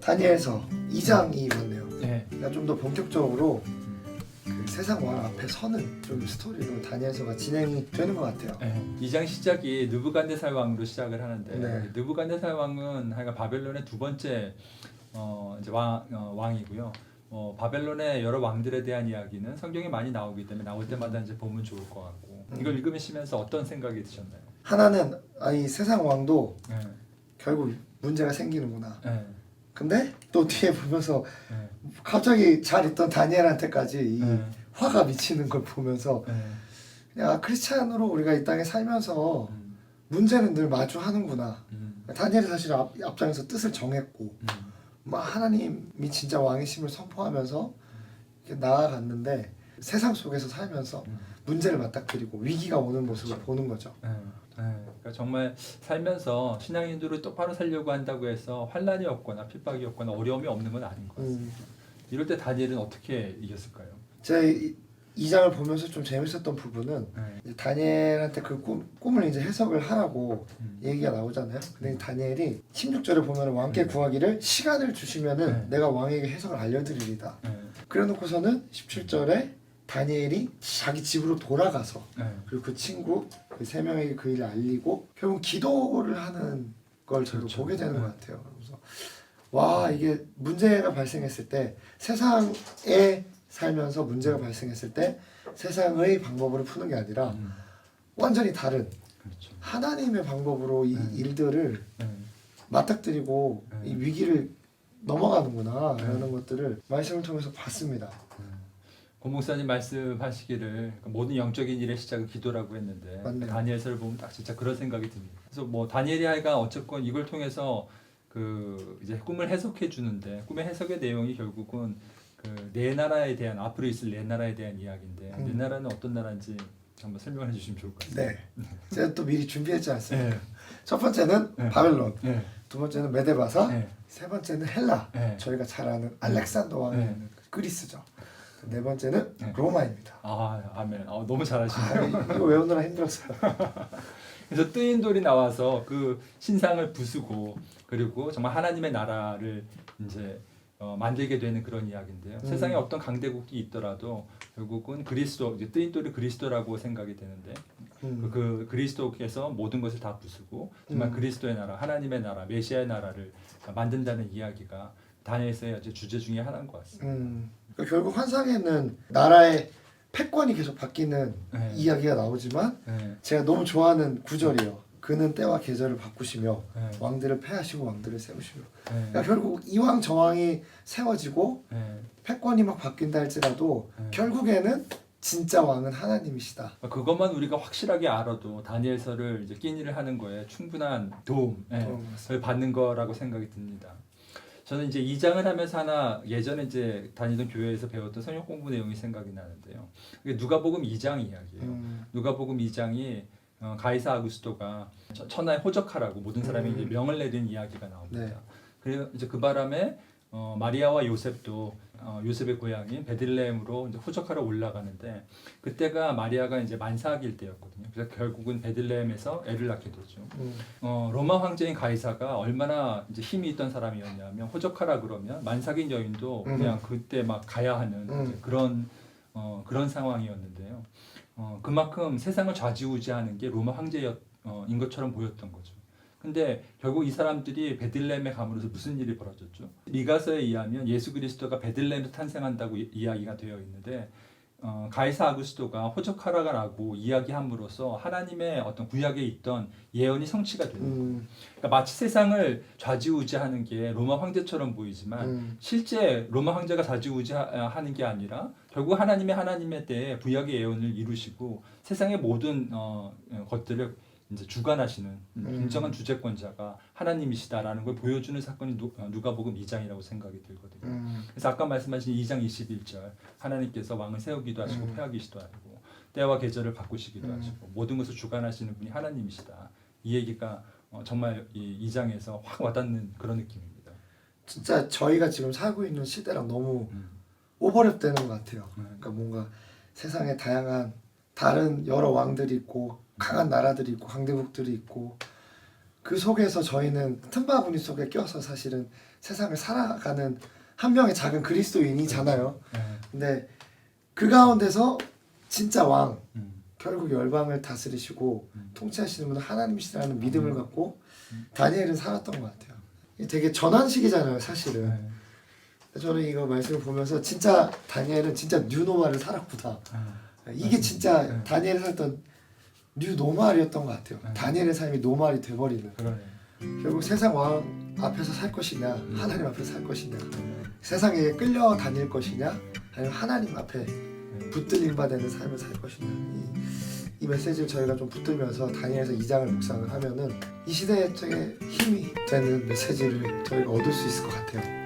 다니엘서 2장이 맞네요. 네. 그러니까 좀 더 본격적으로 그 세상 왕 앞에 서는 좀 스토리로 다니엘서가 진행이 되는 것 같아요. 네. 2장 시작이 느부갓네살 왕으로 시작을 하는데 네. 느부갓네살 왕은 하여간 바벨론의 두 번째 이제 왕이고요. 바벨론의 여러 왕들에 대한 이야기는 성경에 많이 나오기 때문에 나올 때마다 이제 보면 좋을 것 같고 이걸 읽으시면서 어떤 생각이 드셨나요? 하나는 이 세상 왕도 네. 결국 문제가 생기는구나. 네. 근데 또 뒤에 보면서 네. 갑자기 잘 있던 다니엘한테까지 이 네. 화가 미치는 걸 보면서 네. 그냥 크리스찬으로 우리가 이 땅에 살면서 문제는 늘 마주하는구나. 다니엘이 사실 앞장에서 뜻을 정했고 막 하나님이 진짜 왕이심을 선포하면서 이렇게 나아갔는데 세상 속에서 살면서 문제를 맞닥뜨리고 위기가 오는 모습을 보는 거죠. 그러니까 정말 살면서 신앙인들을 똑바로 살려고 한다고 해서 환난이 없거나 핍박이 없거나 어려움이 없는 건 아닌 것 같습니다. 이럴 때 다니엘은 어떻게 이겼을까요? 제 이 장을 보면서 좀 재밌었던 부분은 이제 다니엘한테 그 꿈을 이제 해석을 하라고 얘기가 나오잖아요. 근데 다니엘이 16절에 보면 왕께 구하기를 시간을 주시면은 내가 왕에게 해석을 알려드리리다. 그래놓고서는 17절에 다니엘이 자기 집으로 돌아가서 그리고 그 친구 그 세 명에게 그 일을 알리고 결국 기도를 하는 걸 저도 그렇죠. 보게 되는 것 같아요. 그래서 와 이게 문제가 발생했을 때 세상에 살면서 문제가 발생했을 때 세상의 방법으로 푸는 게 아니라 완전히 다른 그렇죠. 하나님의 방법으로 이 일들을 맞닥뜨리고 이 위기를 넘어가는구나 라는 것들을 말씀을 통해서 봤습니다. 고 목사님 말씀하시기를 모든 영적인 일의 시작은 기도라고 했는데 맞네요. 다니엘서를 보면 딱 진짜 그런 생각이 듭니다. 그래서 뭐 다니엘이 하여간 어쨌건 이걸 통해서 그 이제 꿈을 해석해 주는데 꿈의 해석의 내용이 결국은 그 네 나라에 대한 앞으로 있을 네 나라에 대한 이야기인데 네 나라는 어떤 나라인지 한번 설명해 주시면 좋을 것 같습니다. 네, 제가 또 미리 준비했지 않습니까? 네. 첫 번째는 바벨론, 네. 두 번째는 메데바사, 네. 세 번째는 헬라, 네. 저희가 잘 아는 알렉산더 왕이 네. 있는 그리스죠. 네 번째는 네. 로마입니다. 아멘. 너무 잘하시네요. 이거 외우느라 힘들었어요. 그래서 뜨인 돌이 나와서 그 신상을 부수고 그리고 정말 하나님의 나라를 이제 만들게 되는 그런 이야기인데요. 세상에 어떤 강대국이 있더라도 결국은 그리스도, 이제 뜨인 돌이 그리스도라고 생각이 되는데 그 그리스도께서 모든 것을 다 부수고 정말 그리스도의 나라, 하나님의 나라, 메시아의 나라를 만든다는 이야기가 다니엘서의 주제 중에 하나인 것 같습니다. 그러니까 결국 환상에는 나라의 패권이 계속 바뀌는 네. 이야기가 나오지만 네. 제가 너무 좋아하는 구절이에요. 그는 때와 계절을 바꾸시며 네. 왕들을 패하시고 왕들을 세우시며 네. 그러니까 결국 이왕 저왕이 세워지고 네. 패권이 막 바뀐다 할지라도 네. 결국에는 진짜 왕은 하나님이시다. 그것만 우리가 확실하게 알아도 다니엘서를 이제 끼니를 하는 거에 충분한 도움을 받는 거라고 생각이 듭니다. 저는 이제 2장을 하면서 하나 예전에 이제 다니던 교회에서 배웠던 성경 공부 내용이 생각이 나는데요. 그게 누가복음 2장 이야기예요. 누가복음 2장이 가이사 아구스토가 천하에 호적하라고 모든 사람이 이제 명을 내린 이야기가 나옵니다. 네. 그리고 이제 그 바람에 마리아와 요셉도 요셉의 고향인 베들레헴으로 이제 호적하러 올라가는데 그때가 마리아가 이제 만삭일 때였거든요. 그래서 결국은 베들레헴에서 애를 낳게 되죠. 로마 황제인 가이사가 얼마나 이제 힘이 있던 사람이었냐면 호적하라 그러면 만삭인 여인도 그냥 그때 막 가야 하는 이제 그런 상황이었는데요. 그만큼 세상을 좌지우지하는 게 로마 황제인 것처럼 보였던 거죠. 근데 결국 이 사람들이 베들레헴에 감으로써 무슨 일이 벌어졌죠? 미가서에 의하면 예수 그리스도가 베들레헴에서 탄생한다고 이야기가 되어 있는데 가이사 아구스토가 호적하라고 이야기함으로써 하나님의 어떤 구약에 있던 예언이 성취가 되는 거예요. 그러니까 마치 세상을 좌지우지하는 게 로마 황제처럼 보이지만 실제 로마 황제가 좌지우지하는 게 아니라 결국 하나님의 때에 구약의 예언을 이루시고 세상의 모든 것들을 이제 주관하시는 진정한 주재권자가 하나님이시다라는 걸 보여주는 사건이 누가복음 2장이라고 생각이 들거든요. 그래서 아까 말씀하신 2장 21절 하나님께서 왕을 세우기도 하시고 패하기도 하시고 때와 계절을 바꾸시기도 하시고 모든 것을 주관하시는 분이 하나님이시다. 이 얘기가 정말 이 2장에서 확 와닿는 그런 느낌입니다. 진짜 저희가 지금 살고 있는 시대랑 너무 5분 허벌협되는 것 같아요. 그러니까 뭔가 세상에 다양한 다른 여러 왕들이 있고 강한 나라들이 있고 강대국들이 있고 그 속에서 저희는 틈바구니 속에 껴서 사실은 세상을 살아가는 한 명의 작은 그리스도인이잖아요. 근데 그 가운데서 진짜 왕, 결국 열방을 다스리시고 통치하시는 분은 하나님이시라는 믿음을 갖고 다니엘은 살았던 것 같아요. 이게 되게 전환식이잖아요, 사실은. 저는 이거 말씀을 보면서 진짜 다니엘은 진짜 뉴노멀을 살았구나. 이게 진짜 다니엘이 살았던 뉴노멀이었던 것 같아요. 다니엘의 삶이 노멀이 돼버리는. 결국 세상 왕 앞에서 살 것이냐, 하나님 앞에서 살 것이냐, 세상에 끌려다닐 것이냐, 아니면 하나님 앞에 붙들림 받는 삶을 살 것이냐. 이 메시지를 저희가 좀 붙들면서 다니엘서 2장을 묵상을 하면은 이 시대에 되게 힘이 되는 메시지를 저희가 얻을 수 있을 것 같아요.